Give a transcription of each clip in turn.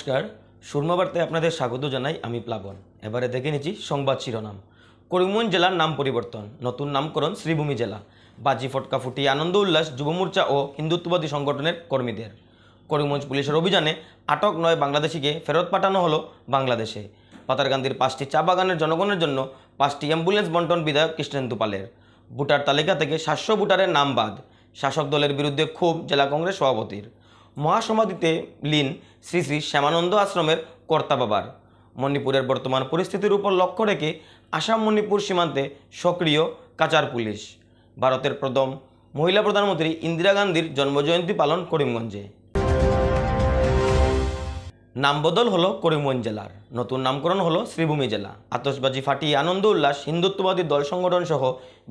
নমস্কার, সুরমাবার্তায় আপনাদের স্বাগত জানাই। আমি প্লাবন। এবারে দেখে নিচ্ছি সংবাদ শিরোনাম। করিমগঞ্জ জেলার নাম পরিবর্তন, নতুন নামকরণ শ্রীভূমি জেলা। বাজি ফটকা ফুটিয়ে আনন্দ উল্লাস যুব মোর্চা ও হিন্দুত্ববাদী সংগঠনের কর্মীদের। করিমগঞ্জ পুলিশের অভিযানে আটক 9 বাংলাদেশিকে ফেরত পাঠানো হলো বাংলাদেশে। পাতারকান্দির 5টি চা বাগানের জনগণের জন্য 5টি অ্যাম্বুলেন্স বন্টন বিধায়ক কৃষ্ণেন্দু পালের। ভোটার তালিকা থেকে 700 ভোটারের নাম বাদ, শাসক দলের বিরুদ্ধে ক্ষোভ জেলা কংগ্রেস সভাপতির। মহাসমাধিতে লীন শ্রী শ্রী শ্যামানন্দ আশ্রমের কর্তা বাবার। মণিপুরের বর্তমান পরিস্থিতির উপর লক্ষ্য রেখে আসাম মণিপুর সীমান্তে সক্রিয় কাচার পুলিশ। ভারতের প্রথম মহিলা প্রধানমন্ত্রী ইন্দিরা গান্ধীর জন্মজয়ন্তী পালন করিমগঞ্জে। নাম বদল হলো করিমগঞ্জ জেলার, নতুন নামকরণ হলো শ্রীভূমি জেলা। আতশবাজি ফাটিয়ে আনন্দ উল্লাস হিন্দুত্ববাদী দল সংগঠন সহ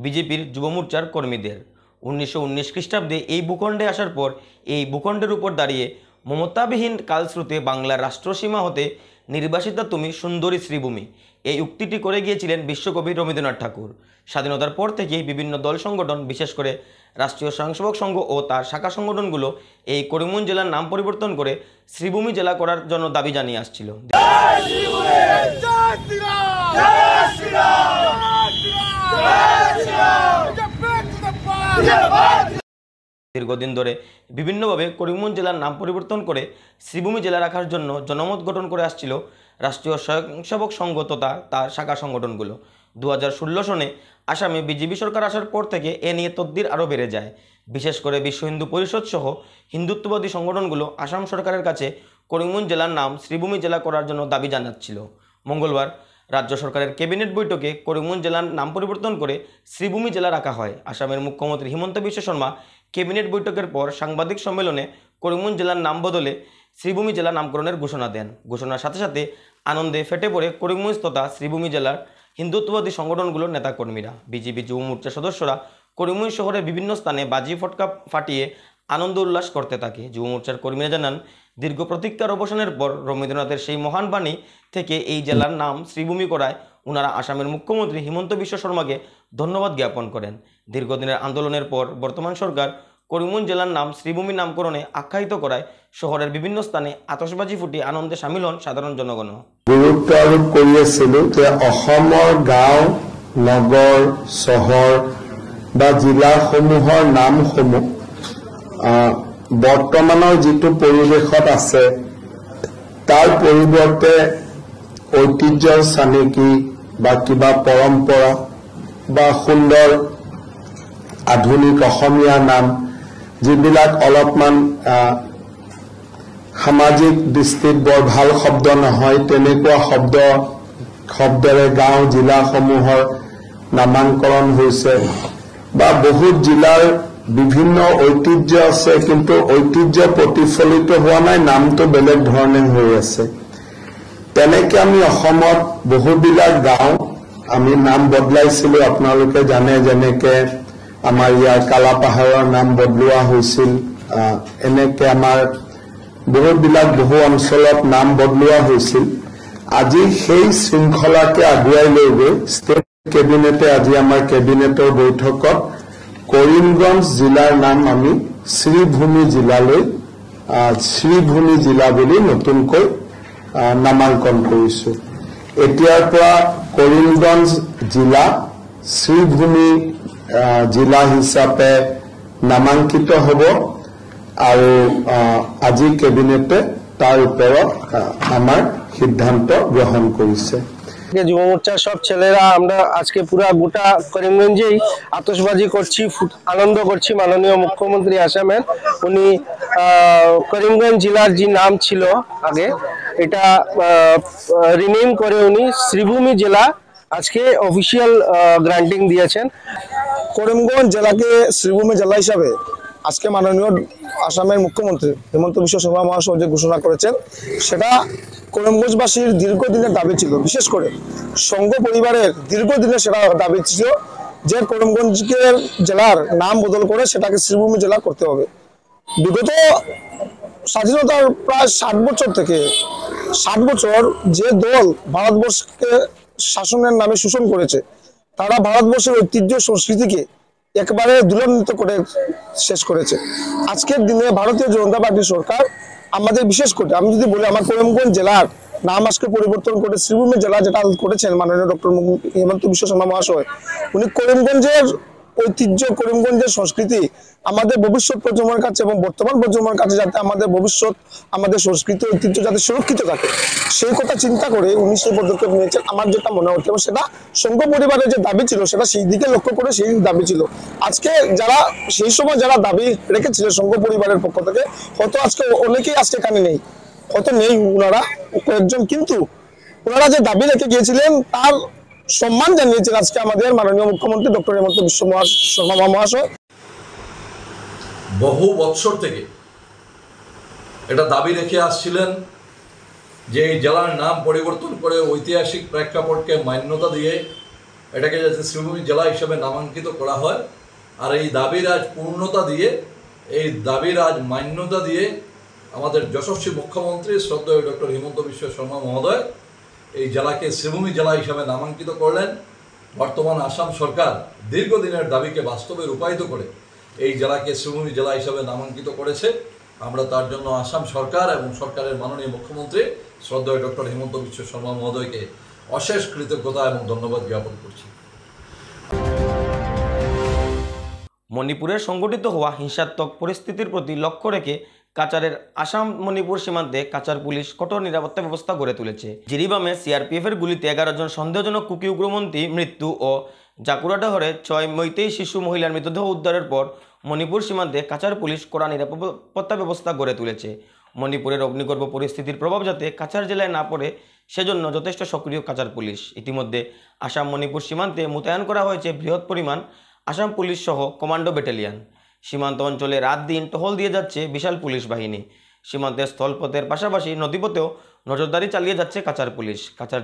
বিজেপির যুব মোর্চার কর্মীদের। 1919 খ্রিস্টাব্দে এই ভূখণ্ডে আসার পর এই ভূখণ্ডের উপর দাঁড়িয়ে মমতাবিহীন কালস্রোতে বাংলার রাষ্ট্রসীমা হতে নির্বাসিতা তুমি সুন্দরী শ্রীভূমি, এই উক্তিটি করে গিয়েছিলেন বিশ্বকবি রবীন্দ্রনাথ ঠাকুর। স্বাধীনতার পর থেকেই বিভিন্ন দল সংগঠন, বিশেষ করে রাষ্ট্রীয় স্বয়ংসেবক সংঘ ও তার শাখা সংগঠনগুলো এই করিমগঞ্জ জেলার নাম পরিবর্তন করে শ্রীভূমি জেলা করার জন্য দাবি জানিয়ে আসছিল। দীর্ঘদিন ধরে বিভিন্নভাবে করিমগঞ্জ জেলার নাম পরিবর্তন করে শ্রীভূমি জেলা রাখার জন্য জনমত গঠন করে আসছিল রাষ্ট্রীয় স্বয়ংসেবক সংঘ তথা তার শাখা সংগঠনগুলো। 2016 সনে আসামে বিজেপি সরকার আসার পর থেকে এ নিয়ে তদবির আরও বেড়ে যায়। বিশেষ করে বিশ্ব হিন্দু পরিষদ সহ হিন্দুত্ববাদী সংগঠনগুলো আসাম সরকারের কাছে করিমগঞ্জ জেলার নাম শ্রীভূমি জেলা করার জন্য দাবি জানাচ্ছিল। মঙ্গলবার রাজ্য সরকারের ক্যাবিনেট বৈঠকে করিমগঞ্জ জেলার নাম পরিবর্তন করে শ্রীভূমি জেলা রাখা হয়। আসামের মুখ্যমন্ত্রী হিমন্ত বিশ্ব শর্মা ক্যাবিনেট বৈঠকের পর সাংবাদিক সম্মেলনে করিমগঞ্জ জেলার নাম বদলে শ্রীভূমি জেলা নামকরণের ঘোষণা দেন। ঘোষণার সাথে সাথে আনন্দে ফেটে পড়ে করিমগঞ্জ তথা শ্রীভূমি জেলার হিন্দুত্ববাদী সংগঠনগুলোর নেতাকর্মীরা। বিজেপি যুব মোর্চার সদস্যরা করিমগঞ্জ শহরের বিভিন্ন স্থানে বাজি ফটকা ফাটিয়ে আনন্দ উল্লাস করতে থাকে। যুব মোর্চার কর্মীরা জানান, দীর্ঘ প্রতীক্ষার অবসানের পর রবীন্দ্রনাথের সেই মহান বাণী থেকে এই জেলার নাম শ্রীভূমি করায় ওনারা আসামের মুখ্যমন্ত্রী হিমন্ত বিশ্ব শর্মাকে ধন্যবাদ জ্ঞাপন করেন। দীর্ঘদিনের আন্দোলনের পর বর্তমান সরকার করিমগঞ্জ জেলার নাম শ্রীভূমি নামকরণে আখ্যায়িত করায় শহরের বিভিন্ন স্থানে আতশবাজি ফুটিয়ে আনন্দে সামিল হন সাধারণ জনগণ। গুৰুত্ব আৰোপ কৰি আছিলো যে অসমৰ গাঁও, নগৰ, চহৰ বা জিলাসমূহৰ নামসমূহ বৰ্তমানৰ যিটো পৰিৱেশত আছে তাৰ পৰিৱৰ্তে ঐতিহ্যৰ চানেকি বা কিবা পৰম্পৰা বা সুন্দৰ আধুনিক অসমীয়া নাম যিবিলাক অলপমান সামাজিক দৃষ্টিত বৰ ভাল শব্দ নহয় তেনেকুৱা শব্দৰে গাঁও জিলাসমূহৰ নামাকৰণ হৈছে বা বহুত জিলাৰ বিভিন্ন ঐতিহ্য আছে, কিন্তু ঐতিহ্য প্ৰতিফলিত হোৱা নাই, নামটো বেলেগ ধৰণে হৈ আছে। তেনেকে আমি অসমত বহুবিলাক গাঁও আমি নাম বদলাইছিলো। আপোনালোকে জানে, যেনেকে আমাৰ ইয়াৰ কালাপাহাৰৰ নাম বদলোৱা হৈছিল, এনেকে আমাৰ বহুবিলাক বহু অঞ্চলত নাম বদলোৱা হৈছিল। আজি সেই শৃংখলাকে আগুৱাই লৈ গৈ ষ্টেট কেবিনেটে আজি আমাৰ কেবিনেটৰ বৈঠকত কৰিমগঞ্জ জিলাৰ নাম আমি শ্ৰীভূমি জিলালৈ শ্ৰীভূমি জিলা বুলি নতুনকৈ নামাংকন কৰিছো। এতিয়াৰ পৰা কৰিমগঞ্জ জিলা শ্ৰীভূমি জিলা হিচাপে নামাঙ্কিত হ'ব আৰু আজি কেবিনেটে তাৰ ওপৰত আমাৰ সিদ্ধান্ত গ্রহণ করেছে। যুব মোর্চার সব ছেলেরা আমরা আজকে পুরা গোটা করিমগঞ্জেই আতশবাজি করছি, আনন্দ করছি। মাননীয় মুখ্যমন্ত্রী আসামের উনি করিমগঞ্জ জেলার যে নাম ছিল আগে, এটা রিনেম করে উনি শ্রীভূমি জেলা আজকে অফিসিয়াল গ্রান্টিং দিয়েছেন। করিমগঞ্জ জেলাকে শ্রীভূমি জেলা হিসাবে আজকে মাননীয় আসামের মুখ্যমন্ত্রী হিমন্ত বিশ্ব শর্মা মহাশয় যে ঘোষণা করেছেন, সেটা করিমগঞ্জবাসীর দীর্ঘদিনের দাবি ছিল। বিশেষ করে সংঘ পরিবারের দীর্ঘদিনের সেটা দাবি ছিল যে করিমগঞ্জকে জেলার নাম বদল করে সেটাকে শ্রীভূমি জেলা করতে হবে। বিগত স্বাধীনতার প্রায় 60 বছর থেকে 60 বছর যে দল ভারতবর্ষকে শাসনের নামে শোষণ করেছে, তারা ভারতবর্ষের ঐতিহ্য সংস্কৃতিকে একবারে দুলন্বিত করে শেষ করেছে। আজকের দিনে ভারতীয় জনতা পার্টি সরকার আমাদের বিশেষ করে আমি যদি বলি আমার করিমগঞ্জ জেলার নাম আজকে পরিবর্তন করে শ্রীভূমি জেলা যেটা করেছেন মাননীয় ডক্টর হিমন্ত বিশ্ব শর্মা মহাশয়, উনি করিমগঞ্জের ঐতিহ্য, করিমগঞ্জের সংস্কৃতি আমাদের ভবিষ্যৎ প্রজন্মের কাছে এবং বর্তমান প্রজন্মের কাছে যাতে আমাদের ভবিষ্যৎ, আমাদের সংস্কৃতি ঐতিহ্য যাতে সুরক্ষিত থাকে সেই কথা চিন্তা করে উনি সেই পদক্ষেপ নিয়েছেন। আমার যেটা মনে হচ্ছে এবং সেটা সংঘ পরিবারের যে দাবি ছিল সেটা সেই দিকে লক্ষ্য করে সেই দাবি ছিল। আজকে যারা সেই সময় যারা দাবি রেখেছিলেন সংঘ পরিবারের পক্ষ থেকে, হয়তো আজকে অনেকেই আজকে এখানে নেই, হয়তো নেই ওনারা কয়েকজন, কিন্তু ওনারা যে দাবি রেখে গিয়েছিলেন তার সম্মান জানিয়েছেন আজকে আমাদের মাননীয় মুখ্যমন্ত্রী ডক্টর হিমন্ত বিশ্ব শর্মা মহাশয়। বহু বৎসর থেকে এটা দাবি রেখে আসছিলেন যে এই জেলার নাম পরিবর্তন করে ঐতিহাসিক প্রেক্ষাপটকে মান্যতা দিয়ে এটাকে যাতে শ্রীভূমি জেলা হিসেবে নামাঙ্কিত করা হয়। আর এই দাবির আজ পূর্ণতা দিয়ে, এই দাবির আজ মান্যতা দিয়ে আমাদের যশস্বী মুখ্যমন্ত্রী শ্রদ্ধেয় ডক্টর হিমন্ত বিশ্ব শর্মা মহোদয় এই জেলাকে শ্রীভূমি জেলা হিসেবে নামাঙ্কিত করলেন। বর্তমান আসাম সরকার দীর্ঘদিনের দাবিকে বাস্তবে রূপায়িত করে এই জেলাকে শ্রীভূমি জেলা হিসেবে নামাঙ্কিত করেছে। আমরা তার জন্য আসাম সরকার এবং সরকারের মাননীয় মুখ্যমন্ত্রী শ্রদ্ধেয় ডক্টর হিমন্ত বিশ্ব শর্মা মহোদয়কে অশেষ কৃতজ্ঞতা এবং ধন্যবাদ জ্ঞাপন করছি। মণিপুরের সংগঠিত হওয়া হিংসাত্মক পরিস্থিতির প্রতি লক্ষ্য রেখে কাচারের আসাম মণিপুর সীমান্তে কাচার পুলিশ কঠোর নিরাপত্তা ব্যবস্থা গড়ে তুলেছে। জিরিবামে সিআরপিএফের গুলিতে 11 জন সন্দেহজনক কুকি উগ্রপন্থী মৃত্যু ও জাকুরাডাহরে 6 মৈতেই শিশু মহিলার মৃতদেহ উদ্ধারের পর মণিপুর সীমান্তে কাচার পুলিশ কড়া নিরাপত্তা ব্যবস্থা গড়ে তুলেছে। মণিপুরের অগ্নিগর্ভ পরিস্থিতির প্রভাব যাতে কাছাড় জেলায় না পড়ে সেজন্য যথেষ্ট সক্রিয় কাচার পুলিশ। ইতিমধ্যে আসাম মণিপুর সীমান্তে মোতায়েন করা হয়েছে বৃহৎ পরিমাণ আসাম পুলিশ সহ কমান্ডো ব্যাটালিয়ন। সীমান্ত অঞ্চলে রাত দিন টহল দিয়ে যাচ্ছে বিশাল পুলিশ বাহিনী। সীমান্তের স্থলপথের পাশাপাশি নদীপথেও নজরদারি চালিয়ে যাচ্ছে কাচার পুলিশ। কাছাড়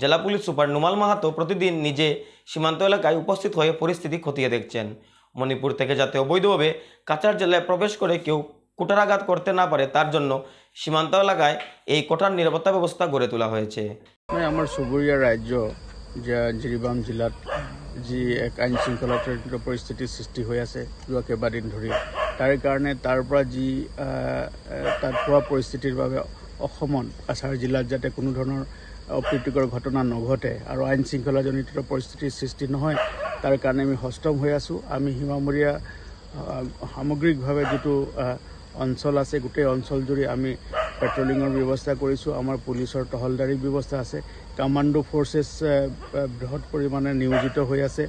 জেলা পুলিশ সুপার নুমাল মাহাতো প্রতিদিন নিজে সীমান্ত এলাকায় উপস্থিত হয়ে পরিস্থিতি খতিয়ে দেখছেন। মণিপুর থেকে যাতে অবৈধভাবে কাছাড় জেলায় প্রবেশ করে কেউ কুঠারাঘাত করতে না পারে তার জন্য সীমান্ত এলাকায় এই কঠোর নিরাপত্তা ব্যবস্থা গড়ে তোলা হয়েছে। আমাৰ চুবুৰীয়া ৰাজ্য জিৰিবাম জিলাত যি এক আইন শৃংখলাজনিত পৰিস্থিতিৰ সৃষ্টি হৈ আছে যোৱা কেইবাদিন ধৰি, তাৰ কাৰণে তাৰ পৰা যি তাত পোৱা পৰিস্থিতিৰ বাবে অসমত কাছাৰ জিলাত যাতে কোনো ধৰণৰ অপ্ৰীতিকৰ ঘটনা নঘটে আৰু আইন শৃংখলাজনিত পৰিস্থিতিৰ সৃষ্টি নহয় তাৰ কাৰণে আমি সষ্টম হৈ আছোঁ। আমি সীমামূৰীয়া সামগ্ৰিকভাৱে যিটো অঞ্চল আছে গোটেই অঞ্চল জুৰি আমি পেট্ৰলিঙৰ ব্যৱস্থা কৰিছোঁ। আমাৰ পুলিচৰ টহলদাৰীৰ ব্যৱস্থা আছে। কামাণ্ডো ফ'ৰ্চেছ বৃহৎ পৰিমাণে নিয়োজিত হৈ আছে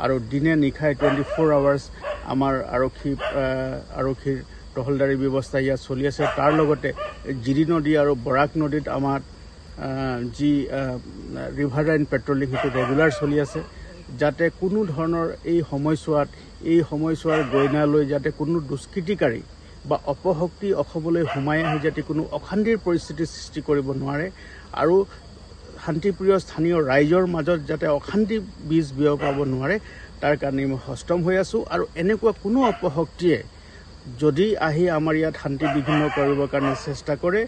আৰু দিনে নিশাই 24 আৱাৰ্ছ আমাৰ আৰক্ষীৰ টহলদাৰীৰ ব্যৱস্থা ইয়াত চলি আছে। তাৰ লগতে জিৰি নদী আৰু বৰাক নদীত আমাৰ যি ৰিভাৰ লাইন পেট্ৰলিং সেইটো ৰেগুলাৰ চলি আছে, যাতে কোনো ধৰণৰ এই সময়ছোৱাৰ গইনালৈ যাতে কোনো দুষ্কৃতিকাৰী বা অপশক্তি অসমলৈ সোমাই আহি যাতে কোনো অশান্তিৰ পৰিস্থিতিৰ সৃষ্টি কৰিব নোৱাৰে আৰু শান্তিপ্ৰিয় স্থানীয় ৰাইজৰ মাজত যাতে অশান্তি বীজ বিয়পাব নোৱাৰে তাৰ কাৰণে মই সষ্টম হৈ আছোঁ। আৰু এনেকুৱা কোনো অপশক্তিয়ে যদি আহি আমাৰ ইয়াত শান্তি বিঘ্ন কৰিবৰ কাৰণে চেষ্টা কৰে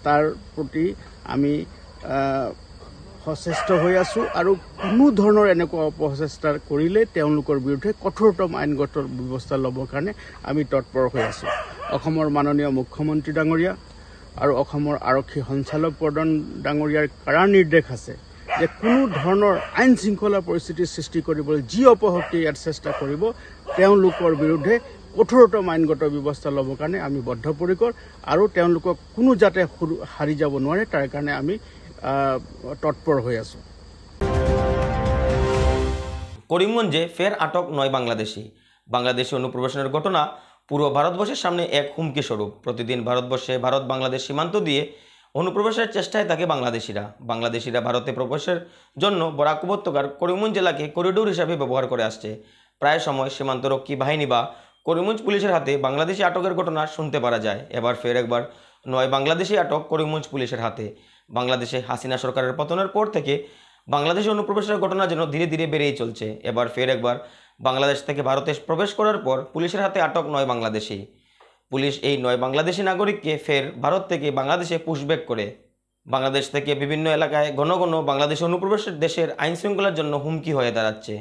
তাৰ প্ৰতি আমি সচেষ্ট হৈ আছোঁ আৰু কোনো ধৰণৰ এনেকুৱা অপচেষ্টা কৰিলে তেওঁলোকৰ বিৰুদ্ধে কঠোৰতম আইনগত ব্যৱস্থা ল'বৰ কাৰণে আমি তৎপৰ হৈ আছোঁ। অসমৰ মাননীয় মুখ্যমন্ত্ৰী ডাঙৰীয়া আৰু অসমৰ আৰক্ষী সঞ্চালক প্ৰধান ডাঙৰীয়াৰ কাৰা নিৰ্দেশ আছে যে কোনো ধৰণৰ আইন শৃংখলা পৰিস্থিতিৰ সৃষ্টি কৰিবলৈ যি অপশক্তি ইয়াত চেষ্টা কৰিব তেওঁলোকৰ বিৰুদ্ধে কঠোৰতম আইনগত ব্যৱস্থা ল'বৰ কাৰণে আমি বদ্ধপৰিকৰ আৰু তেওঁলোকক কোনো যাতে হাৰি যাব নোৱাৰে তাৰ কাৰণে আমি তৎপর হয়ে আছো। করিমগঞ্জে ফের আটক 9 বাংলাদেশি অনুপ্রবেশনের ঘটনা পুরো ভারতবর্ষের সামনে এক হুমকি স্বরূপ। প্রতিদিন ভারত বাংলাদেশ সীমান্ত দিয়ে অনুপ্রবেশের চেষ্টায় থাকে বাংলাদেশিরা ভারতে প্রবেশের জন্য বরাক উপত্যকার করিমগঞ্জ জেলাকে করিডোর হিসাবে ব্যবহার করে আসছে। প্রায় সময় সীমান্তরক্ষী বাহিনী বা করিমগঞ্জ পুলিশের হাতে বাংলাদেশি আটকের ঘটনা শুনতে পারা যায়। এবার ফের একবার 9 বাংলাদেশি আটক করিমগঞ্জ পুলিশের হাতে। বাংলাদেশে হাসিনা সরকারের পতনের পর থেকে বাংলাদেশি অনুপ্রবেশের ঘটনা যেন ধীরে ধীরে বেড়েই চলছে। এবার ফের একবার বাংলাদেশ থেকে ভারতে প্রবেশ করার পর পুলিশের হাতে আটক 9 বাংলাদেশি। পুলিশ এই 9 বাংলাদেশি নাগরিককে ফের ভারত থেকে বাংলাদেশে পুশব্যাক করে। বাংলাদেশ থেকে বিভিন্ন এলাকায় ঘন ঘন বাংলাদেশি অনুপ্রবেশের দেশের আইন শৃঙ্খলার জন্য হুমকি হয়ে দাঁড়াচ্ছে।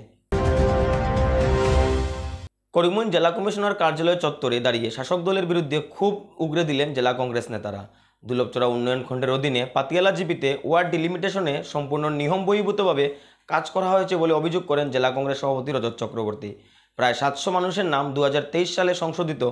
করিমগঞ্জ জেলা কমিশনার কার্যালয় চত্বরে দাঁড়িয়ে শাসক দলের বিরুদ্ধে খুব উগরে দিলেন জেলা কংগ্রেস নেতারা। দুলভচড়া উন্নয়ন খণ্ডের অধীনে পাতিয়ালা জিপিতে ওয়ার্ড ডিলিমিটেশনে সম্পূর্ণ নিয়ম বহির্ভূতভাবে কাজ করা হয়েছে বলে অভিযোগ করেন জেলা কংগ্রেস সভাপতি রজত চক্রবর্তী। প্রায় 700 মানুষের নাম 2023 সালে সংশোধিত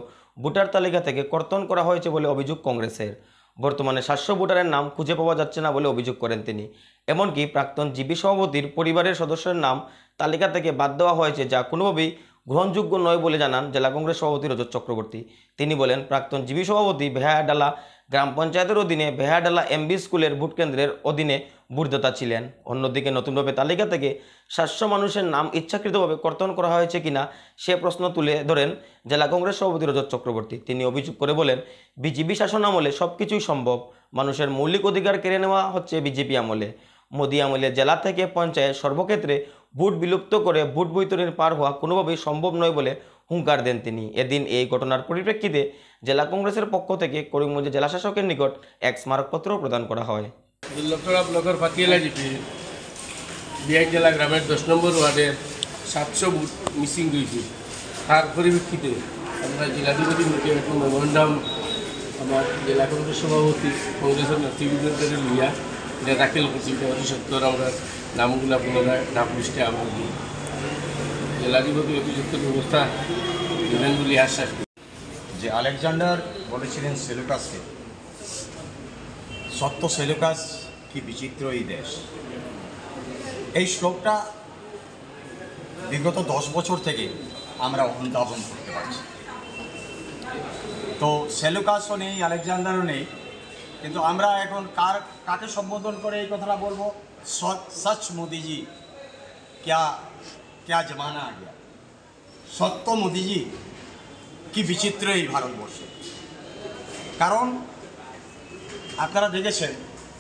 ভোটার তালিকা থেকে কর্তন করা হয়েছে বলে অভিযোগ কংগ্রেসের। বর্তমানে 700 ভোটারের নাম খুঁজে পাওয়া যাচ্ছে না বলে অভিযোগ করেন তিনি। এমনকি প্রাক্তন জিপি সভাপতির পরিবারের সদস্যের নাম তালিকা থেকে বাদ দেওয়া হয়েছে, যা কোনোভাবেই গ্রহণযোগ্য নয় বলে জানান জেলা কংগ্রেস সভাপতি রজত চক্রবর্তী। তিনি বলেন, প্রাক্তন জিবি সভাপতি বেহায়াডালা গ্রাম পঞ্চায়েতের অধীনে বেহায়াডালা এমবি স্কুলের ভোট কেন্দ্রের অধীনে ভোটদাতা ছিলেন। অন্যদিকে নতুনভাবে তালিকা থেকে 700 মানুষের নাম ইচ্ছাকৃতভাবে কর্তন করা হয়েছে কিনা সে প্রশ্ন তুলে ধরেন জেলা কংগ্রেস সভাপতি রজত চক্রবর্তী। তিনি অভিযোগ করে বলেন, বিজেপি শাসন আমলে সব কিছুই সম্ভব, মানুষের মৌলিক অধিকার কেড়ে নেওয়া হচ্ছে বিজেপি আমলে। মোদী আমলে জেলা থেকে পঞ্চায়েত সর্বক্ষেত্রে ভোট বিলুপ্ত করে ভোট বৈতরণীর পার হওয়া কোনোভাবেই সম্ভব নয় বলে হুঙ্কার দেন তিনি। এদিন এই ঘটনার পরিপ্রেক্ষিতে জেলা কংগ্রেসের পক্ষ থেকে করিমগঞ্জে জেলা শাসকের নিকট এক স্মারকপত্র প্রদান করা হয়। দুলভচড়া ব্লকের পাতিয়ালা জিপি বিয়াইডালা গ্রামের 10 নম্বর ওয়ার্ডের 700 ভোট মিসিং রয়েছে। তার পরিপ্রেক্ষিতে আমরা জেলাধিপতির মুখে একটা মেমোরেন্ডাম আমার জেলা কংগ্রেস সভাপতি কংগ্রেসের নেতৃবৃন্দের লইয়া এটা দাখিল করছি। এটা অতি সত্তর আমরা নামগুলো পুনরায় নাম লিস্টে আমরা দিই। জেলাধিপতি অভিযুক্ত ব্যবস্থা দেবেন বলে আশ্বাস করি। যে আলেকজান্ডার বলেছিলেন সেলুকাসকে, সত্য সেলুকাস কি বিচিত্র এই দেশ। এই শ্লোকটা বিগত 10 বছর থেকে আমরা অনুধাবন করতে পারছি। তো সেলুকাসও নেই, আলেকজান্ডারও নেই, কিন্তু আমরা এখন কাকে সম্বোধন করে এই কথাটা বলবো? সচ মোদিজি, क्या जमाना आ गया। সত্য মোদিজি কি বিচিত্র এই ভারতবর্ষে। কারণ আপনারা দেখেছেন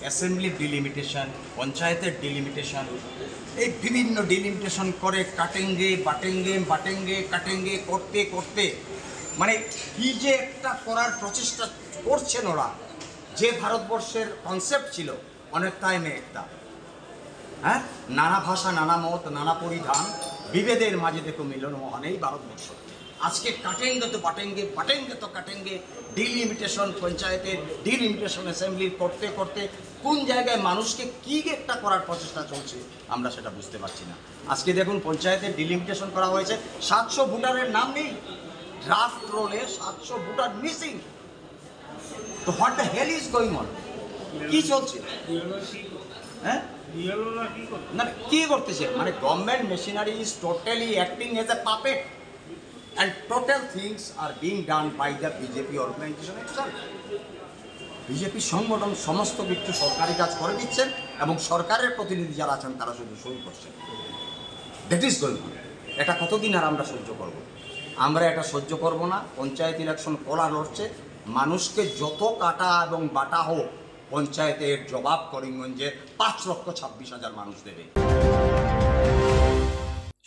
অ্যাসেম্বলি ডিলিমিটেশন, পঞ্চায়েতের ডিলিমিটেশন, এই বিভিন্ন ডিলিমিটেশন করে কাটেঙ্গে বাটেঙ্গে কাটেঙ্গে করতে করতে মানে কি যে একটা করার প্রচেষ্টা করছেন ওরা। যে ভারতবর্ষের কনসেপ্ট ছিল অনেকটাই মে একটা, হ্যাঁ, নানা ভাষা নানা মত নানা পরিধান বিভেদের মাঝে দেখো মিলন মহান এই ভারতবর্ষ। আজকে কাটেঙ্গে তো বাটেঙ্গে তো কাটেঙ্গে, ডিলিমিটেশন পঞ্চায়েতের ডিলিমিটেশন অ্যাসেম্বলির করতে করতে কোন জায়গায় মানুষকে কী একটা করার প্রচেষ্টা চলছে আমরা সেটা বুঝতে পারছি না। আজকে দেখুন পঞ্চায়েতের ডিলিমিটেশন করা হয়েছে, 700 ভোটারের নাম নেই, ড্রাফট রোলে 700 ভোটার মিসিং। তো what the hell is going on? কি চলছে? হ্যাঁ, না কি করতেছে? মানে government machinery is totally acting as a puppet and total things are being done by the BJP organization itself. BJP সংগঠন সমস্ত কিছু সরকারি কাজ করে দিচ্ছেন এবং সরকারের প্রতিনিধি যারা আছেন তারা শুধু সই করছেন। That is going on. এটা কতদিন আর আমরা সহ্য করব? আমরা এটা সহ্য করব না। পঞ্চায়েত ইলেকশন করা লড়ছে, মানুষকে যত কাটা এবং বাটা হোক পঞ্চায়েতের জবাব করিমগঞ্জে 5,26,000 মানুষ দেবে।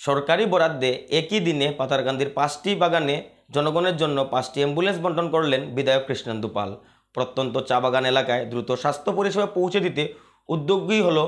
সরকারি বরাদ্দে একই দিনে পাতারকান্দির 5টি বাগানে জনগণের জন্য 5টি অ্যাম্বুলেন্স বণ্টন করলেন বিধায়ক কৃষ্ণেন্দু পাল। প্রত্যন্ত চা বাগান এলাকায় দ্রুত স্বাস্থ্য পরিষেবা পৌঁছে দিতে উদ্যোগী হলো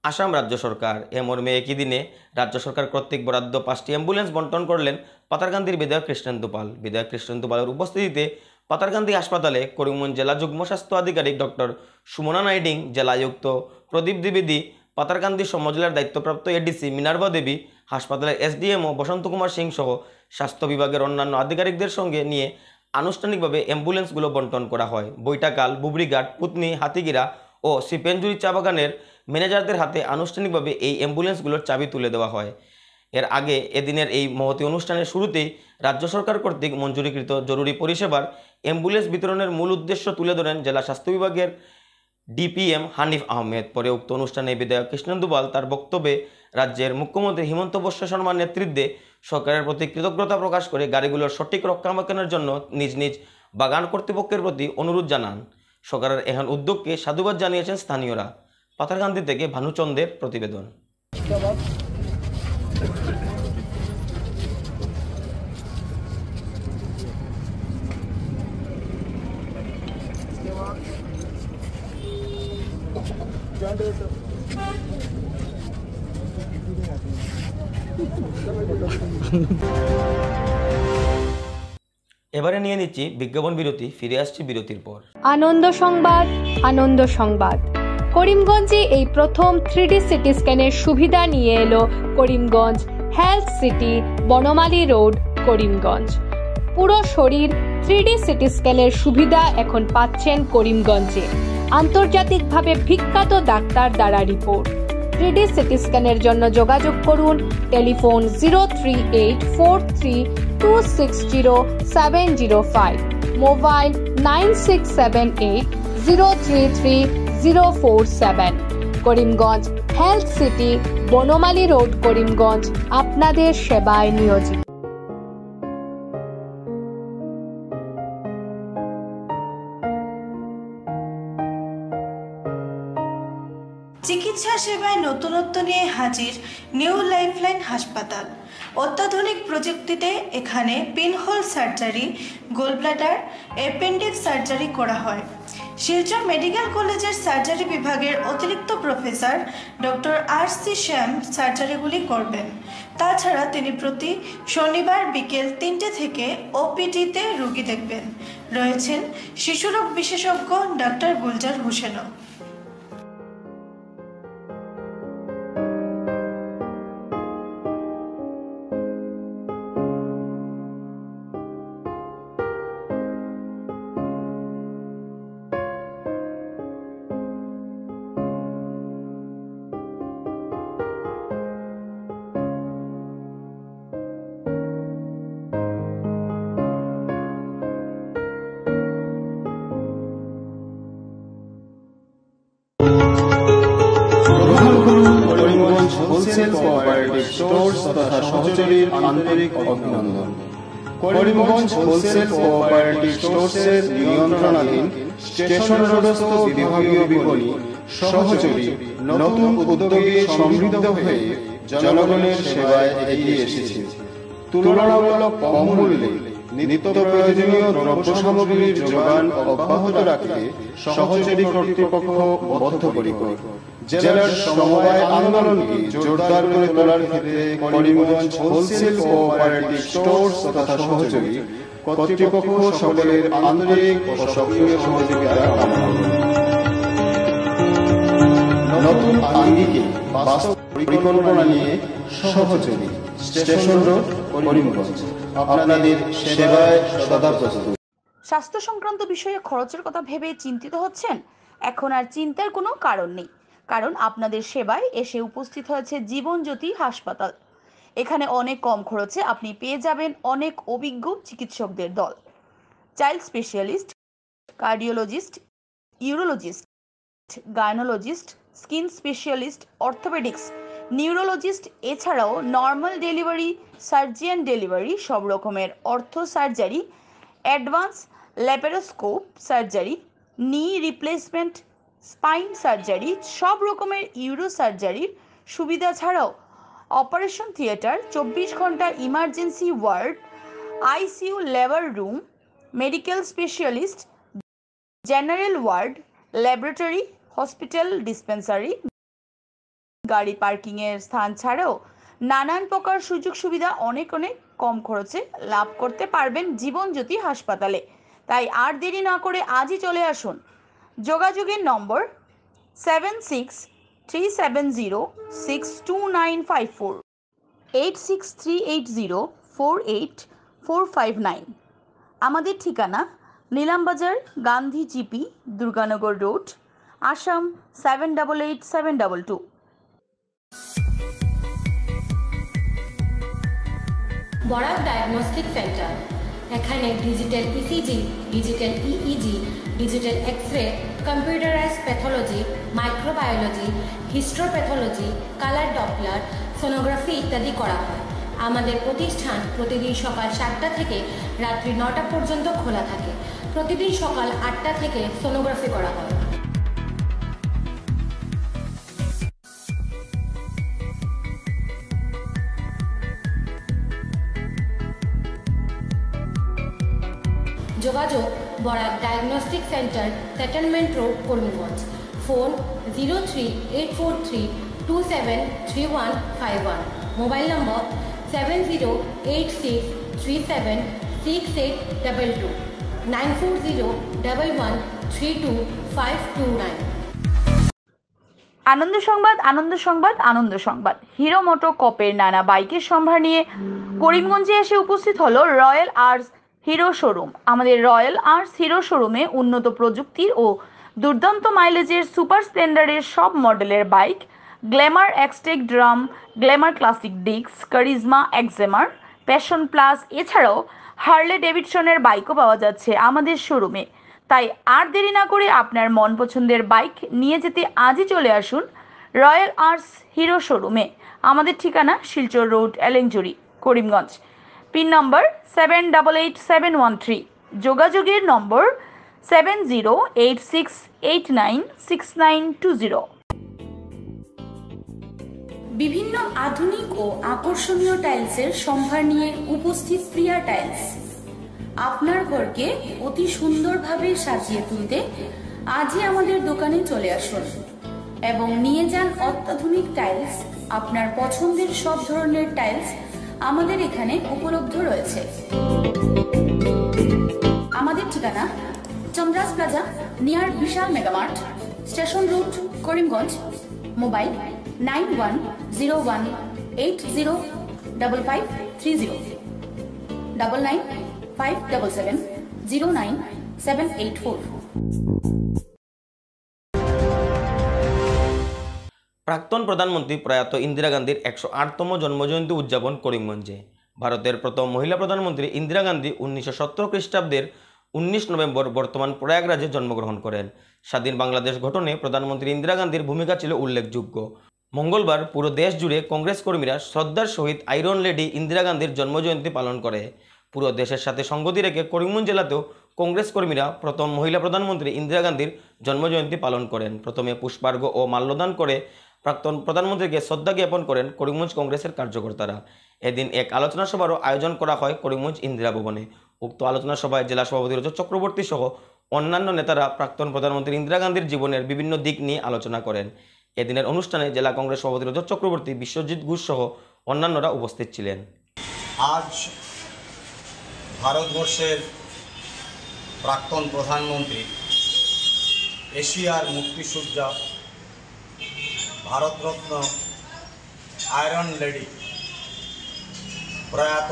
আসাম রাজ্য সরকার। এ মর্মে একই দিনে রাজ্য সরকার কর্তৃক বরাদ্দ 5টি অ্যাম্বুলেন্স বণ্টন করলেন পাতারকান্দির বিধায়ক কৃষ্ণেন্দু পাল। বিধায়ক কৃষ্ণেন্দু পালের উপস্থিতিতে পাতারকান্দি হাসপাতালে করিমগঞ্জ জেলা যুগ্ম স্বাস্থ্য আধিকারিক ডক্টর সুমনা নাইডিং, জেলা আয়ুক্ত প্রদীপ দ্বিবেদী, পাতারকান্দি সমজেলার দায়িত্বপ্রাপ্ত এডিসি মিনার্ভা দেবী, হাসপাতালের এসডিএমও বসন্ত কুমার সিং সহ স্বাস্থ্য বিভাগের অন্যান্য আধিকারিকদের সঙ্গে নিয়ে আনুষ্ঠানিকভাবে অ্যাম্বুলেন্সগুলো বণ্টন করা হয়। বৈটাকাল, বুবরিঘাট, পুতনি, হাতিগিরা ও সিপেঞ্জুরি চা বাগানের ম্যানেজারদের হাতে আনুষ্ঠানিকভাবে এই অ্যাম্বুলেন্সগুলোর চাবি তুলে দেওয়া হয়। এর আগে এদিনের এই মহতী অনুষ্ঠানের শুরুতেই রাজ্য সরকার কর্তৃক মঞ্জুরিকৃত জরুরি পরিষেবার অ্যাম্বুলেন্স বিতরণের মূল উদ্দেশ্য তুলে ধরেন জেলা স্বাস্থ্য বিভাগের ডিপিএম হানিফ আহমেদ। পরে উক্ত অনুষ্ঠানে বিধায়ক কৃষ্ণেন্দু পাল তার বক্তব্যে রাজ্যের মুখ্যমন্ত্রী হিমন্ত বিশ্ব শর্মার নেতৃত্বে সরকারের প্রতি কৃতজ্ঞতা প্রকাশ করে গাড়িগুলোর সঠিক রক্ষণাবেক্ষণের জন্য নিজ নিজ বাগান কর্তৃপক্ষের প্রতি অনুরোধ জানান। সরকারের এখন উদ্যোগকে সাধুবাদ জানিয়েছেন স্থানীয়রা। পাতারকান্দি থেকে ভানুচন্দ্রের প্রতিবেদন। এবারে নিয়ে নিচ্ছি বিজ্ঞাপন বিরতি, ফিরে আসছি বিরতির পর। আনন্দ সংবাদ, আনন্দ সংবাদ। করিমগঞ্জে এই প্রথম 3D সিটি স্ক্যানের সুবিধা নিয়ে এলো Karimganj health city, Banamali road, Karimganj. পুরো শরীর 3D সিটি স্ক্যানের সুবিধা এখন পাচ্ছেন করিমগঞ্জে। আন্তর্জাতিকভাবে বিখ্যাত ডাক্তার দ্বারা রিপোর্ট। 3D সিটি স্ক্যানের জন্য যোগাযোগ করুন telephone 03843260705, mobile 9678033047। Karimganj health city, Banamali road, Karimganj আপনাদের সেবায় নিয়োজিত। চিকিৎসা সেবায় নতুনত্ব নিয়ে হাজির নিউ লাইফলাইন হাসপাতাল। অত্যাধুনিক প্রযুক্তিতে এখানে pinhole surgery, gallbladder, appendix surgery করা হয়। শিলচর মেডিকেল কলেজের সার্জারি বিভাগের অতিরিক্ত প্রফেসর ডক্টর RC শ্যাম সার্জারিগুলি করবেন। তাছাড়া তিনি প্রতি শনিবার বিকেল 3টে থেকে OPD-তে রোগী দেখবেন। রয়েছেন শিশুরোগ বিশেষজ্ঞ ডাক্তার গুলজার হোসেনও। হোলসেল কোঅপারেটিভ স্টোর্স তথা সহযোগীর আন্তরিক অভিনন্দন। করিমগঞ্জ হোলসেল কোঅপারেটিভ স্টোর্সের নিয়ন্ত্রণাধীন স্টেশন রোডস্থ বিভাগীয় বিপণী সহযোগী নতুন উদ্যোগে সমৃদ্ধ হয়ে জনগণের সেবায় এগিয়ে এসেছে। তুলনামূলক কম মূল্যে নিত্য প্রয়োজনীয় দ্রব্য সামগ্রীর যোগান অব্যাহত রাখতে সহযোগী কর্তৃপক্ষ বদ্ধপরিকর। জেলার সমবায় আন্দোলনকে জোরদার করে তোলার ক্ষেত্রে করিমগঞ্জ হোলসেল কোঅপারেটিভ স্টোর্স তথা সহযোগী কর্তৃপক্ষ সকলের আন্তরিক ও সক্রিয় সহযোগিতা কামনা করে। নতুন আঙ্গিকে বাস্তব পরিকল্পনা নিয়ে সহযোগী স্টেশন রোড, করিমগঞ্জ আপনাদের সেবায় সদা প্রস্তুত। স্বাস্থ্য সংক্রান্ত বিষয়ে খরচের কথা ভেবে চিন্তিত হচ্ছেন? এখন আর চিন্তার কোনো কারণ নেই, কারণ আপনাদের সেবায় এসে উপস্থিত হয়েছে জীবনজ্যোতি হাসপাতাল। এখানে অনেক কম খরচে আপনি পেয়ে যাবেন অনেক অভিজ্ঞ চিকিৎসকদের দল। Child specialist, cardiologist, urologist, gynaecologist, skin specialist, orthopaedics, neurologist, এছাড়াও নর্মাল ডেলিভারি, সার্জিয়ান ডেলিভারি, সব রকমের ortho surgery, advance laparoscope surgery, knee replacement, spine surgery, সব রকমের ইউরো সার্জারির সুবিধা ছাড়াও অপারেশন থিয়েটার, 24 ঘন্টা emergency ward, ICU labour room, medical specialist, general ward, laboratory, hospital dispensary, গাড়ি পার্কিংয়ের স্থান ছাড়াও নানান প্রকার সুযোগ সুবিধা অনেক কম খরচে লাভ করতে পারবেন জীবনজ্যোতি হাসপাতালে। তাই আর দেরি না করে আজই চলে আসুন। যোগাযোগের নম্বর 7637062954, 8638048459। আমাদের ঠিকানা Nilambazar, Gandhi GP, Durganagar road, Assam 788722। Barak diagnostic centre. এখানে digital ECG, digital EEG, digital X ray, computerised pathology, microbiology, histopathology, colour doppler, sonography ইত্যাদি করা হয়। আমাদের প্রতিষ্ঠান প্রতিদিন সকাল 7টা থেকে রাত্রি 9টা পর্যন্ত খোলা থাকে। প্রতিদিন সকাল 8টা থেকে সোনোগ্রাফি করা হয়। যোগাযোগ Barak diagnostic centre, settlement road, Karimganj. Phone 038432735151। Mobile নম্বর 708637 6822 9401132529। আনন্দ সংবাদ, আনন্দ সংবাদ, আনন্দ সংবাদ। হিরো মোটোকপের নানা বাইকের সম্ভার নিয়ে করিমগঞ্জে এসে উপস্থিত হলো রয়্যাল আর্টস হিরো শোরুম। আমাদের রয়্যাল আর্টস হিরো শোরুমে উন্নত প্রযুক্তির ও দুর্দান্ত মাইলেজের সুপার স্প্লেন্ডারের সব মডেলের bike, glamour Xtec drum, glamour classic disc, Karizma XMR, passion plus, এছাড়াও হার্লে ডেভিডসনের বাইকও পাওয়া যাচ্ছে আমাদের শোরুমে। তাই আর দেরি না করে আপনার মন পছন্দের বাইক নিয়ে যেতে আজই চলে আসুন রয়্যাল আর্টস হিরো শোরুমে। আমাদের ঠিকানা শিলচর রোড, এলেংজুরি, করিমগঞ্জ। পিন নম্বর 788713। যোগাযোগের নম্বর 7086896920। বিভিন্ন আধুনিক ও আকর্ষণীয় টাইলসের সম্ভার নিয়ে উপস্থিত প্রিয়া টাইলস। আপনার ঘরকে অতি সুন্দরভাবে সাজিয়ে তুলতে আজই আমাদের দোকানে চলে আসুন এবং নিয়ে যান অত্যাধুনিক টাইলস। আপনার পছন্দের সব ধরনের টাইলস আমাদের এখানে উপলব্ধ রয়েছে। আমাদের ঠিকানা Chandras plaza, near Vishal Megamart, station road, Karimganj. Mobile 9101805530 9957709784। প্রাক্তন প্রধানমন্ত্রী প্রয়াত ইন্দিরা গান্ধীর 108তম জন্মজয়ন্তী উদযাপন করিমগঞ্জে। ভারতের প্রথম মহিলা প্রধানমন্ত্রী ইন্দিরা গান্ধী 1917 খ্রিস্টাব্দের 19 নভেম্বর বর্তমান প্রয়াগরাজে জন্মগ্রহণ করেন। স্বাধীন বাংলাদেশ গঠনে প্রধানমন্ত্রী ইন্দিরা গান্ধীর ভূমিকা ছিল উল্লেখযোগ্য। মঙ্গলবার পুরো দেশ জুড়ে কংগ্রেস কর্মীরা শ্রদ্ধার সহিত আয়রন লেডি ইন্দিরা গান্ধীর জন্মজয়ন্তী পালন করে। পুরো দেশের সাথে সঙ্গতি রেখে করিমগঞ্জ জেলাতেও কংগ্রেস কর্মীরা প্রথম মহিলা প্রধানমন্ত্রী ইন্দিরা গান্ধীর জন্মজয়ন্তী পালন করেন। প্রথমে পুষ্পার্ঘ্য ও মাল্যদান করে প্রাক্তন প্রধানমন্ত্রীকে শ্রদ্ধা জ্ঞাপন করেন করিমগঞ্জ কংগ্রেসের কার্যকর্তারা। এদিন এক আলোচনা সভারও আয়োজন করা হয় করিমগঞ্জ ইন্দিরা ভবনে। উক্ত আলোচনা সভায় জেলা সভাপতি রজত চক্রবর্তী সহ অন্যান্য নেতারা প্রাক্তন প্রধানমন্ত্রী ইন্দিরা গান্ধীর জীবনের বিভিন্ন দিক নিয়ে আলোচনা করেন। এদিনের অনুষ্ঠানে জেলা কংগ্রেস সভাপতি রজত চক্রবর্তী, বিশ্বজিৎ ঘোষ সহ অন্যান্যরা উপস্থিত ছিলেন। আজ ভারতবর্ষের প্রাক্তন প্রধানমন্ত্রী, এশিয়ার মুক্তিসূর্যা, ভারতরত্ন, আয়রন লেডি প্রয়াত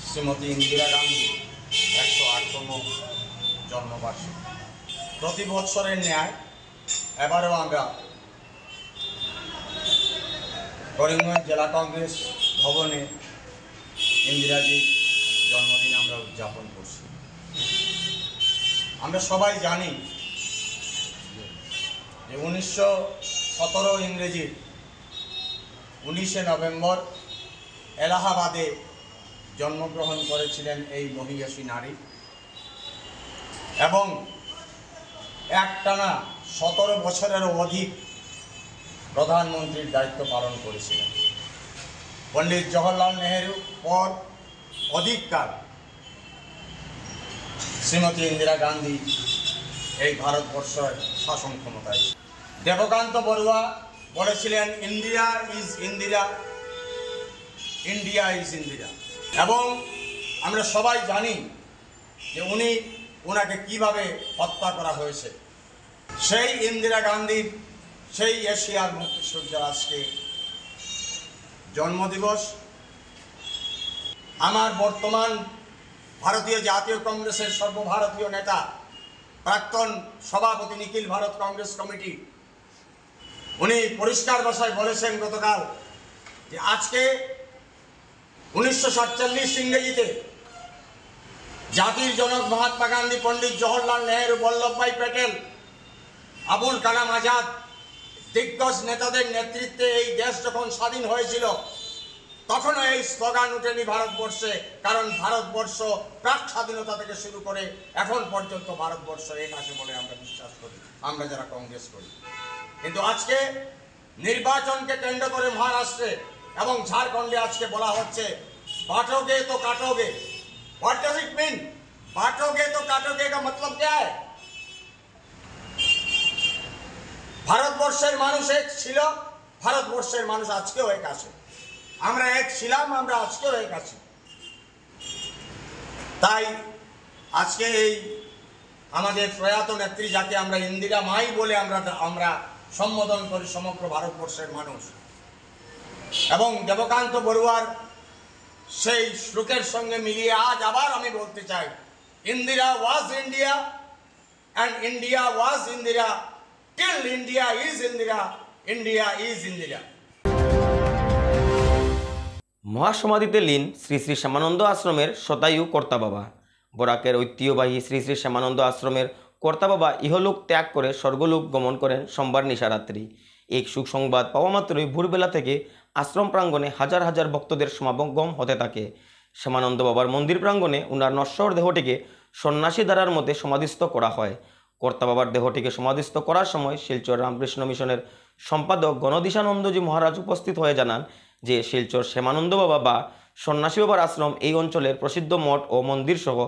শ্রীমতী ইন্দিরা গান্ধী 108তম জন্মবার্ষিকী। প্রতি বৎসরের ন্যায় এবারও আমরা করিমগঞ্জ জেলা কংগ্রেস ভবনে ইন্দিরাজির জন্মদিন আমরা উদযাপন করছি। আমরা সবাই জানি যে 1917 ইংরেজির 19শে নভেম্বর এলাহাবাদে জন্মগ্রহণ করেছিলেন এই মহিয়সী নারী এবং একটানা 17 বছরেরও অধিক প্রধানমন্ত্রীর দায়িত্ব পালন করেছিলেন। পণ্ডিত জওহরলাল নেহেরু পর অধিককাল শ্রীমতী ইন্দিরা গান্ধী এই ভারতবর্ষের শাসন ক্ষমতায়। দেবকান্ত বড়ুয়া বলেছিলেন, India is Indira, India is Indira. এবং আমরা সবাই জানি যে ওনাকে কিভাবে হত্যা করা হয়েছে। সেই ইন্দিরা গান্ধীর, সেই এশিয়ার মুক্তিসূর্যা আজকে জন্মদিবস। আমার বর্তমান ভারতীয় জাতীয় কংগ্রেসের সর্বভারতীয় নেতা, প্রাক্তন সভাপতি নিখিল ভারত কংগ্রেস কমিটি, উনি পরিষ্কার ভাষায় বলেছেন গতকাল যে আজকে 1947 ইংরেজিতে জাতির জনক মহাত্মা গান্ধী, পণ্ডিত জওহরলাল নেহেরু, বল্লভভাই প্যাটেল, আবুল কালাম আজাদ, দিগ্গজ নেতাদের নেতৃত্বে এই দেশ যখন স্বাধীন হয়েছিল তখনও এই স্লোগান উঠেনি ভারতবর্ষে, কারণ ভারতবর্ষ প্রাক স্বাধীনতা থেকে শুরু করে এখন পর্যন্ত ভারতবর্ষ এক আছে বলে আমরা বিশ্বাস করি, আমরা যারা কংগ্রেস করি। কিন্তু আজকে নির্বাচনকে কেন্দ্র করে মহারাষ্ট্রে এবং ঝাড়খণ্ডে আজকে বলা হচ্ছে बांटोगे तो काटोगे। What does it mean? बांटोगे तो काटोगे का मतलब क्या है? ভারতবর্ষের মানুষ এক ছিল, ভারতবর্ষের মানুষ আজকেও এক আছে। আমরা এক ছিলাম, আমরা আজকেও এক আছি। তাই আজকে এই আমাদের প্রয়াত নেত্রী যাকে আমরা ইন্দিরা মাই বলে আমরা সম্বোধন করি সমগ্র ভারতবর্ষের মানুষ, এবং দেবকান্ত বড়ুয়ার সেই শ্লোকের সঙ্গে মিলিয়ে আজ আবার আমি বলতে চাই, Indira was India and India was Indira till India is Indira, India is Indira. মহাসমাধিতে লীন শ্রী শ্রী শ্যামানন্দ আশ্রমের শতায়ু কর্তা বাবা। বরাকের ঐতিহ্যবাহী শ্রী শ্রী শ্যামানন্দ আশ্রমের কর্তা বাবা ইহলোক ত্যাগ করে স্বর্গলোক গমন করেন সোমবার নিশারাত্রি। এক সুখ সংবাদ পাওয়া মাত্রই ভোরবেলা থেকে আশ্রম প্রাঙ্গণে হাজার হাজার ভক্তদের সমাগম হতে থাকে। শ্যামানন্দ বাবার মন্দির প্রাঙ্গণে উনার নশ্বর দেহটিকে সন্ন্যাসী ধারার মধ্যে সমাধিস্থ করা হয়। কর্তা বাবার দেহটিকে সমাধিস্থ করার সময় শিলচর রামকৃষ্ণ মিশনের সম্পাদক গণদিশানন্দজি মহারাজ উপস্থিত হয়ে জানান যে শিলচর শ্যামানন্দ বাবা বা সন্ন্যাসী বাবার আশ্রম এই অঞ্চলের প্রসিদ্ধ মঠ ও মন্দির সহ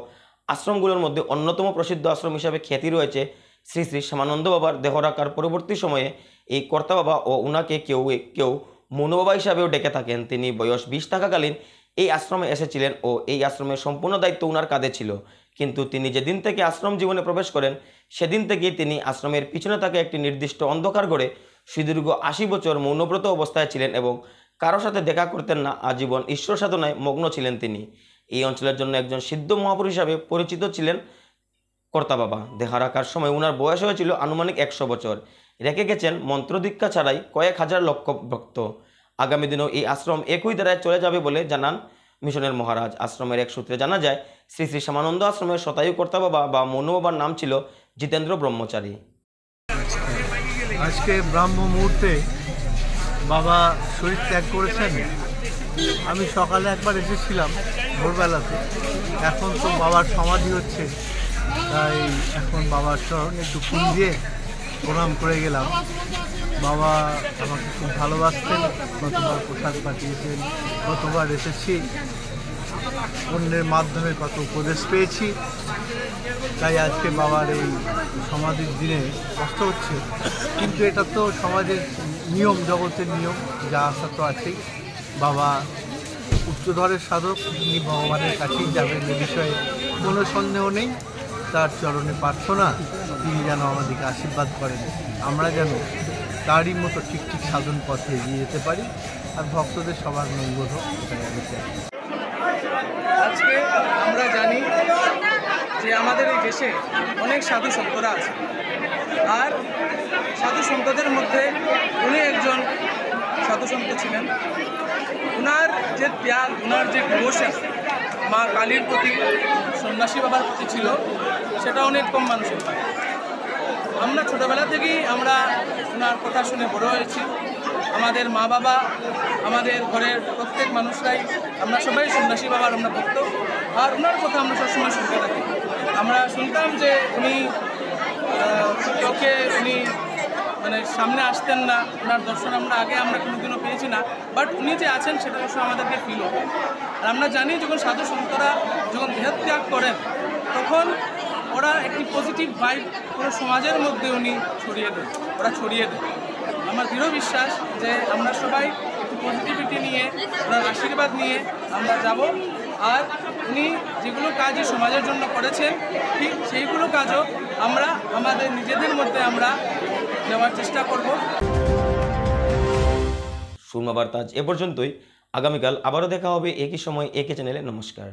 আশ্রমগুলোর মধ্যে অন্যতম প্রসিদ্ধ আশ্রম হিসাবে খ্যাতি রয়েছে। শ্রী শ্রী শ্যামানন্দ বাবার দেহ রাখার পরবর্তী সময়ে এই কর্তা বাবা ও উনাকে কেউ কেউ মনু বাবা হিসাবেও ডেকে থাকেন। তিনি বয়স 20 থাকাকালীন এই আশ্রমে এসেছিলেন ও এই আশ্রমের সম্পূর্ণ দায়িত্ব উনার কাঁধে ছিল, কিন্তু তিনি যেদিন থেকে আশ্রম জীবনে প্রবেশ করেন সেদিন থেকেই তিনি আশ্রমের পিছনে থাকা একটি নির্দিষ্ট অন্ধকার ঘরে সুদীর্ঘ 80 বছর মৌনব্রত অবস্থায় ছিলেন এবং কারোর সাথে দেখা করতেন না। আজীবন ঈশ্বর সাধনায় মগ্ন ছিলেন তিনি। এই অঞ্চলের জন্য একজন সিদ্ধ মহাপুরুষ হিসাবে পরিচিত ছিলেন কর্তা বাবা। দেহা রাখার সময় উনার বয়স হয়েছিল আনুমানিক 100 বছর। রেখে গেছেন মন্ত্র দীক্ষা ছাড়াই কয়েক হাজার লক্ষ ভক্ত। আগামী দিনেও এই আশ্রম একই ধারায় চলে যাবে বলে জানান মিশনের মহারাজ। আশ্রমের এক সূত্রে জানা যায় শ্রী শ্রী শ্যামানন্দ আশ্রমের শতায়ু কর্তা বাবা বা মনু বাবার নাম ছিল জিতেন্দ্র ব্রহ্মচারী। আজকে ব্রাহ্ম মুহূর্তে বাবা শরীর ত্যাগ করেছেন। আমি সকালে একবার এসেছিলাম ভোরবেলাতে, এখন তো বাবার সমাধি হচ্ছে, তাই এখন বাবার স্মরণ একটু ফুল দিয়ে প্রণাম করে গেলাম। বাবা আমাকে খুব ভালোবাসতেন, কতবার প্রসাদ পাঠিয়েছেন, কতবার এসেছি, অন্যের মাধ্যমে কত উপদেশ পেয়েছি। তাই আজকে বাবার এই সমাধির দিনে কষ্ট হচ্ছে, কিন্তু এটা তো সমাজের নিয়ম, জগতের নিয়ম, যা আসা তো আছেই। বাবা উচ্চধরের সাধক, তিনি ভগবানের কাছেই যাবেন, এ বিষয়ে কোনো সন্দেহ নেই। তার চরণে প্রার্থনা তিনি যেন আমাদেরকে আশীর্বাদ করেন, আমরা যেন তারই মতো ঠিক ঠিক সাধন পথে এগিয়ে যেতে পারি, আর ভক্তদের সবার মঙ্গল হোক, এটাই আমি চাই। আজকে আমরা জানি যে আমাদের এই দেশে অনেক সাধু সন্তরা আছে, আর সাধু সন্তদের মধ্যে উনি একজন সাধু সন্ত ছিলেন। ওনার যে ত্যাগ, ওনার যে ডিভোশন মা কালীর প্রতি, সন্ন্যাসী বাবার প্রতি ছিল, সেটা অনেক কম মানুষের পায়। আমরা ছোটোবেলা থেকেই আমরা ওনার কথা শুনে বড় হয়েছি। আমাদের মা বাবা, আমাদের ঘরের প্রত্যেক মানুষরাই আমরা সবাই সন্ন্যাসী বাবার আমরা ভক্ত, আর ওনার কথা আমরা সবসময় শুনতে থাকি। আমরা শুনতাম যে উনি চোখে উনি মানে সামনে আসতেন না, ওনার দর্শন আমরা কোনোদিনও পেয়েছি না, বাট উনি যে আছেন সেটা অবশ্য আমাদেরকে ফিল হবে। আর আমরা জানি যখন সাধু সন্তরা যখন দেহত্যাগ করেন তখন ওরা একটি পজিটিভ ভাইব পুরো সমাজের মধ্যে ওরা ছড়িয়ে দেয়। আমার দৃঢ় বিশ্বাস যে আমরা সবাই একটু পজিটিভিটি নিয়ে, ওনার আশীর্বাদ নিয়ে আমরা যাব, আর উনি যেগুলো কাজই সমাজের জন্য করেছেন ঠিক সেইগুলো কাজও আমরা আমাদের নিজেদের মধ্যে আমরা নেওয়ার চেষ্টা করব। সুরমা বার্তা এ পর্যন্তই। আগামীকাল আবারও দেখা হবে একই সময় একই চ্যানেলে। নমস্কার।